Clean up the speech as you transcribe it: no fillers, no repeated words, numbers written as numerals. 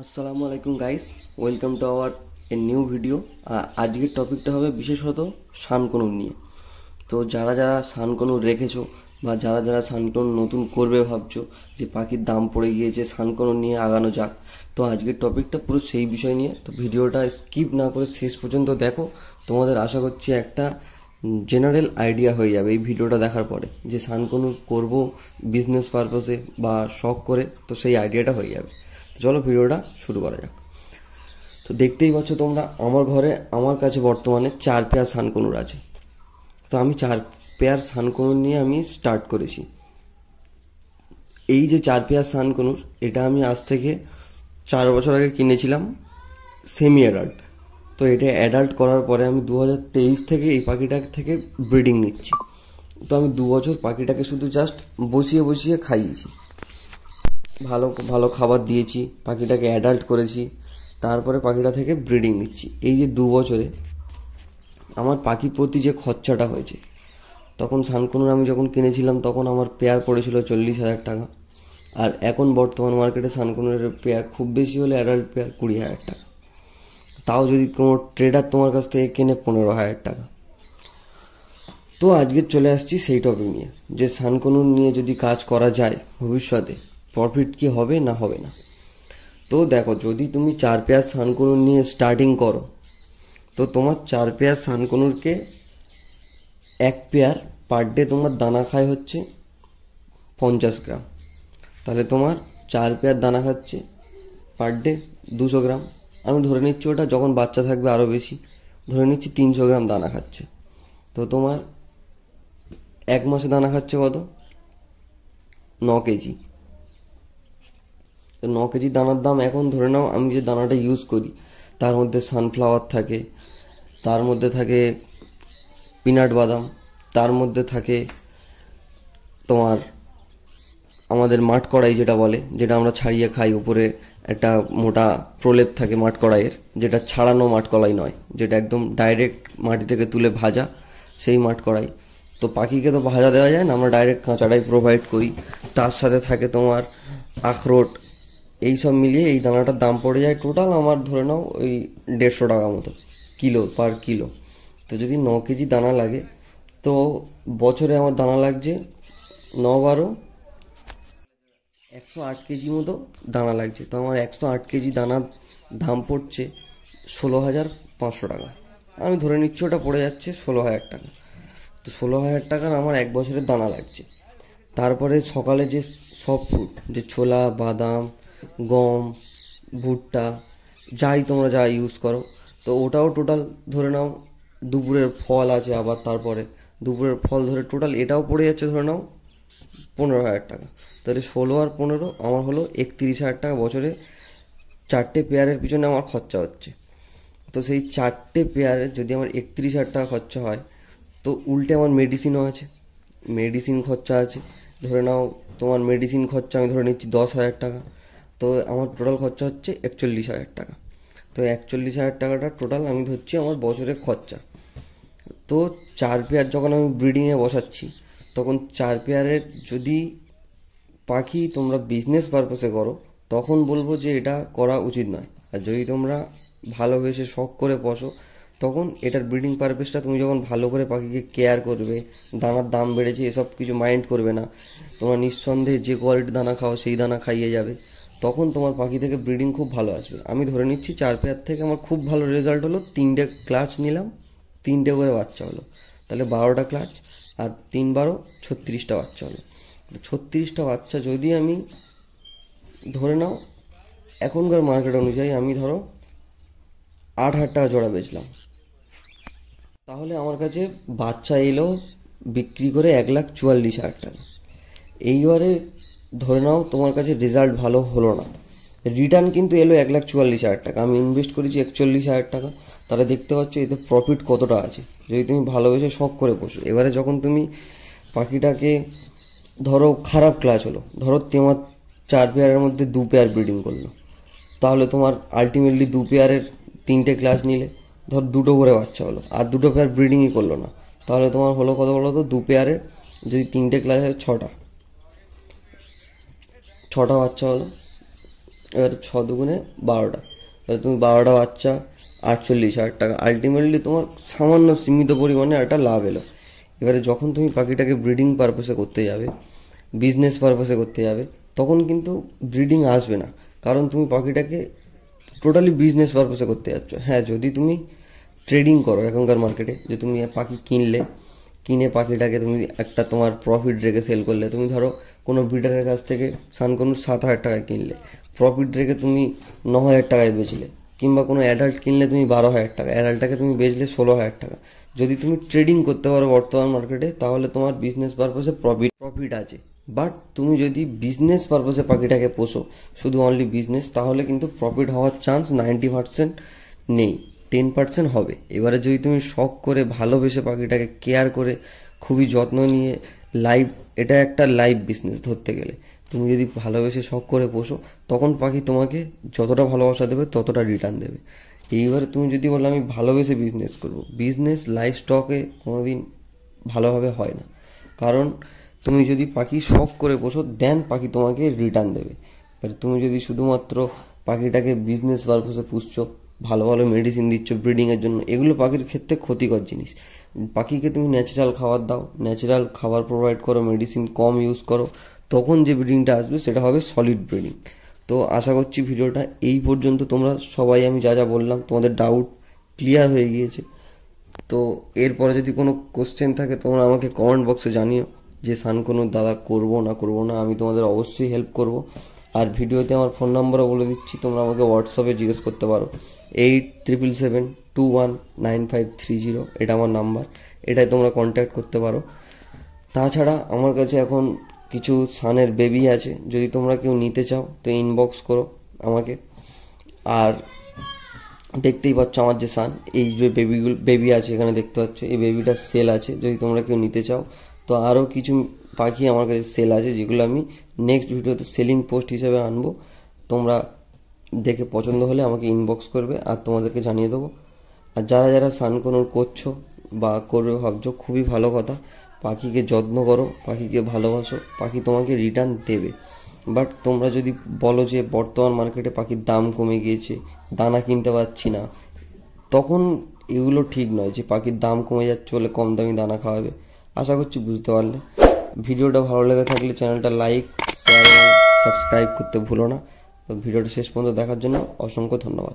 আসসালামু আলাইকুম guys, welcome to our a new video. আজকের টপিকটা হবে বিশেষত সানকনুর নিয়ে। তো যারা যারা সানকনুর রেখেছো বা যারা যারা সানকনুর নতুন করবে ভাবছো যে পাখির দাম পড়ে গিয়েছে, সানকনুর নিয়ে আগানো যাক, তো আজকের টপিকটা পুরো সেই বিষয় নিয়ে। তো ভিডিওটা স্কিপ না করে শেষ পর্যন্ত দেখো। তোমাদের আশা করছি একটা জেনারেল আইডিয়া হয়ে যাবে এই ভিডিওটা দেখার পরে, যে সানকনুর করব বিজনেস পারপসে বা শখ করে, তো সেই আইডিয়াটা হয়ে যাবে। তো চলো ভিডিওটা শুরু করা যাক। তো দেখতেই পাচ্ছ তোমরা, আমার ঘরে আমার কাছে বর্তমানে 4 পেয়ার সানকনুর আছে। তো আমি 4 পেয়ার সানকনুর নিয়ে আমি স্টার্ট করেছি। এই যে 4 পেয়ার সানকনুর, এটা আমি আজ থেকে 4 বছর আগে কিনেছিলাম সেমি অ্যাডাল্ট। তো এটা অ্যাডাল্ট করার পরে আমি 2023 থেকে এই পাখিটা থেকে ব্রিডিং নিচ্ছি। তো আমি 2 বছর পাখিটাকে শুধু জাস্ট বসিয়ে বসিয়ে খাইয়েছি, ভালো ভালো খাবার দিয়েছি, পাখিটাকে অ্যাডাল্ট করেছি, তারপরে পাখিটা থেকে ব্রিডিং নিচ্ছি। এই যে 2 বছরে আমার পাখি প্রতি যে খরচাটা হয়েছে, তখন সানকনুর আমি যখন কিনেছিলাম তখন আমার পেয়ার পড়েছিল 40,000 টাকা। আর এখন বর্তমান মার্কেটে সানকনুরের পেয়ার খুব বেশি হলে অ্যাডাল্ট পেয়ার 20,000 টাকা, তাও যদি কোনো ট্রেডার তোমার কাছ থেকে কেনে 15,000 টাকা। তো আজকে চলে আসছি সেই টপিক নিয়ে, যে সানকনুর নিয়ে যদি কাজ করা যায় ভবিষ্যতে প্রফিট কি হবে না হবে না। তো দেখো, যদি তুমি 4 পেয়ার সানকনুর নিয়ে স্টার্টিং করো, তো তোমার 4 পেয়ার সানকনুরকে 1 পেয়ার পার ডে তোমার দানা খায় হচ্ছে 50 গ্রাম। তাহলে তোমার 4 পেয়ার দানা খাচ্ছে পার ডে 200 গ্রাম। আমি ধরে নিচ্ছি ওটা যখন বাচ্চা থাকবে আরও বেশি, ধরে নিচ্ছি 300 গ্রাম দানা খাচ্ছে। তো তোমার 1 মাসে দানা খাচ্ছে কত? 9 কেজি। তো 9 কেজি দানার দাম এখন ধরে নাও, আমি যে দানাটা ইউজ করি তার মধ্যে সানফ্লাওয়ার থাকে, তার মধ্যে থাকে পিনাট বাদাম, তার মধ্যে থাকে তোমার আমাদের মাঠ কড়াই যেটা বলে, যেটা আমরা ছাড়িয়ে খাই, উপরে একটা মোটা প্রলেপ থাকে মাঠ কড়াইয়ের, যেটা ছাড়ানো মাঠ কড়াই নয়, যেটা একদম ডাইরেক্ট মাটি থেকে তুলে ভাজা, সেই মাঠ কড়াই। তো পাখিকে তো ভাজা দেওয়া যায় না, আমরা ডাইরেক্ট কাঁচাটাই প্রোভাইড করি। তার সাথে থাকে তোমার আখরোট। এই সব মিলিয়ে এই দানাটার দাম পড়ে যায় টোটাল আমার ধরে নাও ওই 150 টাকা মতো কিলো, পার কিলো। তো যদি 9 কেজি দানা লাগে, তো বছরে আমার দানা লাগছে 9-12 108 কেজি মতো দানা লাগছে। তো আমার 108 কেজি দানার দাম পড়ছে 16,500 টাকা। আমি ধরে নিচ্ছি ওটা পড়ে যাচ্ছে 16,000 টাকা। তো 16,000 টাকার আমার 1 বছরের দানা লাগছে। তারপরে সকালে যে সব ফুড, যে ছোলা, বাদাম, গম, ভুট্টা, যাই তোমরা যা ইউজ করো, তো ওটাও টোটাল ধরে নাও। দুপুরের ফল আছে আবার, তারপরে দুপুরের ফল ধরে টোটাল এটাও পড়ে যাচ্ছে ধরে নাও 15,000 টাকা। তাহলে 16 আর 15 আমার হলো 31,000 টাকা বছরে 4টে পেয়ারের পিছনে আমার খরচা হচ্ছে। তো সেই 4টে পেয়ারে যদি আমার 31,000 টাকা খরচা হয়, তো উল্টে আমার মেডিসিনও আছে, মেডিসিন খরচা আছে। ধরে নাও তোমার মেডিসিন খরচা আমি ধরে নিচ্ছি 10,000 টাকা। তো আমার টোটাল খরচা হচ্ছে 41,000 টাকা। তো 41,000 টাকাটা টোটাল আমি ধরছি আমার বছরের খরচা। তো 4 পেয়ার যখন আমি ব্রিডিংয়ে বসাচ্ছি, তখন 4 পেয়ারের যদি পাখি তোমরা বিজনেস পারপসে করো, তখন বলবো যে এটা করা উচিত নয়। আর যদি তোমরা ভালোবেসে শখ করে বসো, তখন এটার ব্রিডিং পারপাসটা তুমি যখন ভালো করে পাখিকে কেয়ার করবে, দানার দাম বেড়েছে এসব কিছু মাইন্ড করবে না, তোমরা নিঃসন্দেহে যে কোয়ালিটির দানা খাও সেই দানা খাইয়ে যাবে, তখন তোমার পাখি থেকে ব্রিডিং খুব ভালো আসবে। আমি ধরে নিচ্ছি 4 পেয়ার থেকে আমার খুব ভালো রেজাল্ট হলো। 3টে ক্লাচ নিলাম, 3টে করে বাচ্চা হলো, তাহলে 12টা ক্লাচ, আর 3-12 36টা বাচ্চা হলো। 36টা বাচ্চা যদি আমি ধরে নাও, এখনকার মার্কেট অনুযায়ী আমি ধরো 8,000 টাকা জোড়া বেচলাম, তাহলে আমার কাছে বাচ্চা এলো বিক্রি করে 1,44,000 টাকা। এইবারে ধরে নাও তোমার কাছে রেজাল্ট ভালো হলো না, রিটার্ন কিন্তু এলো 1,44,000 টাকা। আমি ইনভেস্ট করেছি 41,000 টাকা। তাহলে দেখতে পাচ্ছ এতে প্রফিট কতটা আছে, যদি তুমি ভালোবেসে শখ করে বসো। এবারে যখন তুমি পাখিটাকে ধরো খারাপ ক্লাচ হলো, ধরো তোমার 4 পেয়ারের মধ্যে 2 পেয়ার ব্রিডিং করলো, তাহলে তোমার আলটিমেটলি 2 পেয়ারের 3টে ক্লাচ নিলে ধর 2টো করে বাচ্চা হলো, আর 2টো পেয়ার ব্রিডিংই করলো না, তাহলে তোমার হলো কত বলো তো? 2 পেয়ারের যদি 3টে ক্লাচ হয় 6টা বাচ্চা হলো। এবারে 6 দুগুণে 12টা, তাহলে তুমি 12টা বাচ্চা 48,000 টাকা, আলটিমেটলি তোমার সামান্য সীমিত পরিমাণে একটা লাভ এলো। এবারে যখন তুমি পাখিটাকে ব্রিডিং পারপাসে করতে যাবে, বিজনেস পারপাসে করতে যাবে, তখন কিন্তু ব্রিডিং আসবে না, কারণ তুমি পাখিটাকে টোটালি বিজনেস পারপাসে করতে যাচ্ছ। হ্যাঁ, যদি তুমি ট্রেডিং করো এখনকার মার্কেটে, যে তুমি পাখি কিনে পাখিটাকে তুমি একটা তোমার প্রফিট রেখে সেল করলে, তুমি ধরো কোনো ব্রিডারের কাছ থেকে সানকনুর 7,000 টাকায় কিনলে, প্রফিট রেখে তুমি 9,000 টাকায় বেচলে, কিংবা কোনো অ্যাডাল্ট কিনলে তুমি 12,000 টাকা, অ্যাডাল্টটাকে তুমি বেচলে 16,000 টাকা। যদি তুমি ট্রেডিং করতে পারো বর্তমান মার্কেটে, তাহলে তোমার বিজনেস পারপাসে প্রফিট আছে। বাট তুমি যদি বিজনেস পারপাসে পাখিটাকে পোষো, শুধু অনলি বিজনেস, তাহলে কিন্তু প্রফিট হওয়ার চান্স 90% নেই, 10% হবে। এবারে যদি তুমি শখ করে ভালোবেসে পাখিটাকে কেয়ার করে খুবই যত্ন নিয়ে এটা একটা লাইভ বিজনেস ধরতে গেলে, তুমি যদি ভালোবেসে শখ করে পোষো, তখন পাখি তোমাকে যতটা ভালোবাসা দেবে ততটা রিটার্ন দেবে। এইবারে তুমি যদি বলো আমি ভালোবেসে বিজনেস করব, বিজনেস লাইভ স্টকে কোনোদিন ভালোভাবে হয় না, কারণ তুমি যদি পাখি শখ করে পোষো, দেন পাখি তোমাকে রিটার্ন দেবে। এবারে তুমি যদি শুধুমাত্র পাখিটাকে বিজনেস পারপাসে পুষছো, ভালো ভালো মেডিসিন দিচ্ছ ব্রিডিংয়ের জন্য, এগুলো পাখির ক্ষেত্রে ক্ষতিকর জিনিস। পাখিকে তুমি ন্যাচারাল খাবার দাও, ন্যাচারাল খাবার প্রোভাইড করো, মেডিসিন কম ইউজ করো, তখন যে ব্রিডিংটা আসবে সেটা হবে সলিড ব্রিডিং। তো আশা করছি ভিডিওটা এই পর্যন্ত তোমরা সবাই, আমি যা যা বললাম তোমাদের ডাউট ক্লিয়ার হয়ে গিয়েছে। তো এরপরে যদি কোনো কোশ্চেন থাকে তোমরা আমাকে কমেন্ট বক্সে জানিও, যে সানকনুর দাদা করবো না, আমি তোমাদের অবশ্যই হেল্প করব। আর ভিডিওতে আমার ফোন নাম্বারও বলে দিচ্ছি, তোমরা আমাকে হোয়াটসঅ্যাপে জিজ্ঞেস করতে পারো, 8777219530, এটা আমার নাম্বার, এটাই তোমরা কন্ট্যাক্ট করতে পারো। তাছাড়া আমার কাছে এখন কিছু সানের বেবি আছে, যদি তোমরা কেউ নিতে চাও তো ইনবক্স করো আমাকে। আর দেখতেই পাচ্ছ আমার যে সান, এই যে বেবি আছে এখানে দেখতে পাচ্ছ, এই বেবিটা সেল আছে, যদি তোমরা কেউ নিতে চাও। তো আরও কিছু পাখি আমার কাছে সেল আছে, যেগুলো আমি নেক্সট ভিডিওতে সেলিং পোস্ট হিসেবে আনবো। তোমরা দেখে পছন্দ হলে আমাকে ইনবক্স করবে, আর তোমাদেরকে জানিয়ে দেবো। আর যারা যারা সানকনুর করছো বা করবে ভাবছো, খুবই ভালো কথা, পাখিকে যত্ন করো, পাখিকে ভালোবাসো, পাখি তোমাকে রিটার্ন দেবে। বাট তোমরা যদি বলো যে বর্তমান মার্কেটে পাখির দাম কমে গিয়েছে, দানা কিনতে পারছি না, তখন এগুলো ঠিক নয় যে পাখির দাম কমে যাচ্ছে বলে কম দামি দানা খাওয়াবে। আশা করছি বুঝতে পারলে। ভিডিওটা ভালো লেগে থাকলে চ্যানেলটা লাইক, শেয়ার এবং সাবস্ক্রাইব করতে ভুলো না। তো ভিডিওটা শেষ পর্যন্ত দেখার জন্য অসংখ্য ধন্যবাদ।